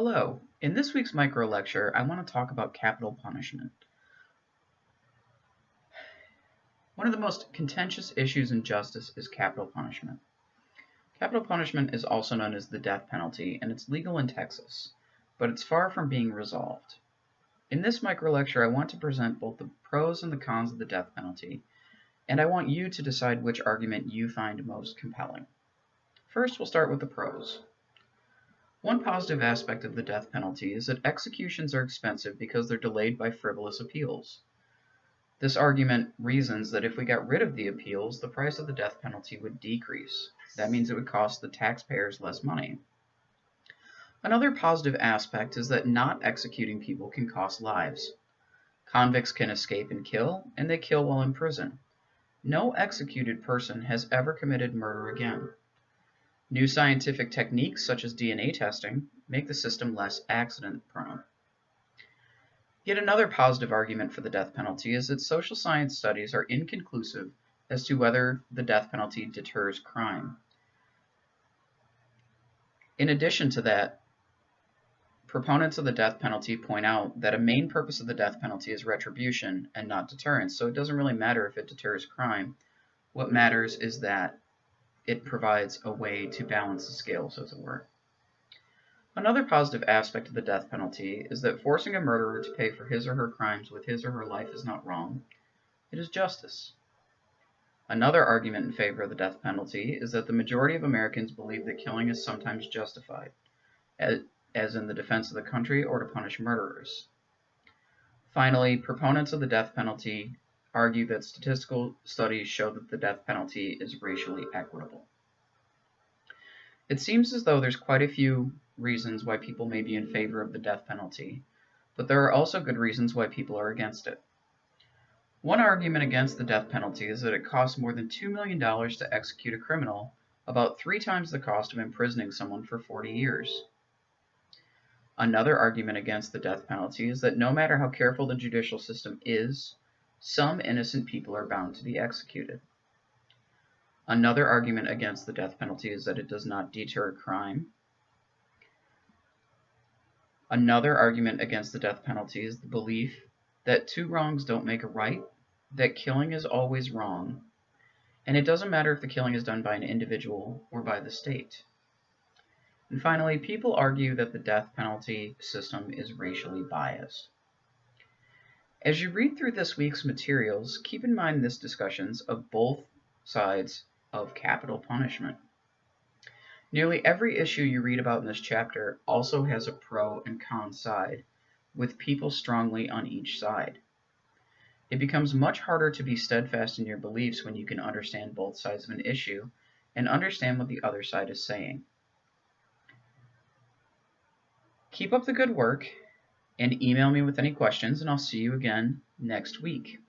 Hello. In this week's micro lecture, I want to talk about capital punishment. One of the most contentious issues in justice is capital punishment. Capital punishment is also known as the death penalty, and it's legal in Texas, but it's far from being resolved. In this micro lecture, I want to present both the pros and the cons of the death penalty, and I want you to decide which argument you find most compelling. First, we'll start with the pros. One positive aspect of the death penalty is that executions are expensive because they're delayed by frivolous appeals. This argument reasons that if we got rid of the appeals, the price of the death penalty would decrease. That means it would cost the taxpayers less money. Another positive aspect is that not executing people can cost lives. Convicts can escape and kill, and they kill while in prison. No executed person has ever committed murder again. New scientific techniques, such as DNA testing, make the system less accident-prone. Yet another positive argument for the death penalty is that social science studies are inconclusive as to whether the death penalty deters crime. In addition to that, proponents of the death penalty point out that a main purpose of the death penalty is retribution and not deterrence, so it doesn't really matter if it deters crime. What matters is that it provides a way to balance the scales, as it were. Another positive aspect of the death penalty is that forcing a murderer to pay for his or her crimes with his or her life is not wrong. It is justice. Another argument in favor of the death penalty is that the majority of Americans believe that killing is sometimes justified, as in the defense of the country or to punish murderers. Finally, proponents of the death penalty argue that statistical studies show that the death penalty is racially equitable. It seems as though there's quite a few reasons why people may be in favor of the death penalty, but there are also good reasons why people are against it. One argument against the death penalty is that it costs more than $2 million to execute a criminal, about 3 times the cost of imprisoning someone for 40 years. Another argument against the death penalty is that no matter how careful the judicial system is, some innocent people are bound to be executed. Another argument against the death penalty is that it does not deter crime. Another argument against the death penalty is the belief that 2 wrongs don't make a right, that killing is always wrong, and it doesn't matter if the killing is done by an individual or by the state. And finally, people argue that the death penalty system is racially biased. As you read through this week's materials, keep in mind this discussions of both sides of capital punishment. Nearly every issue you read about in this chapter also has a pro and con side, with people strongly on each side. It becomes much harder to be steadfast in your beliefs when you can understand both sides of an issue and understand what the other side is saying. Keep up the good work and email me with any questions, and I'll see you again next week.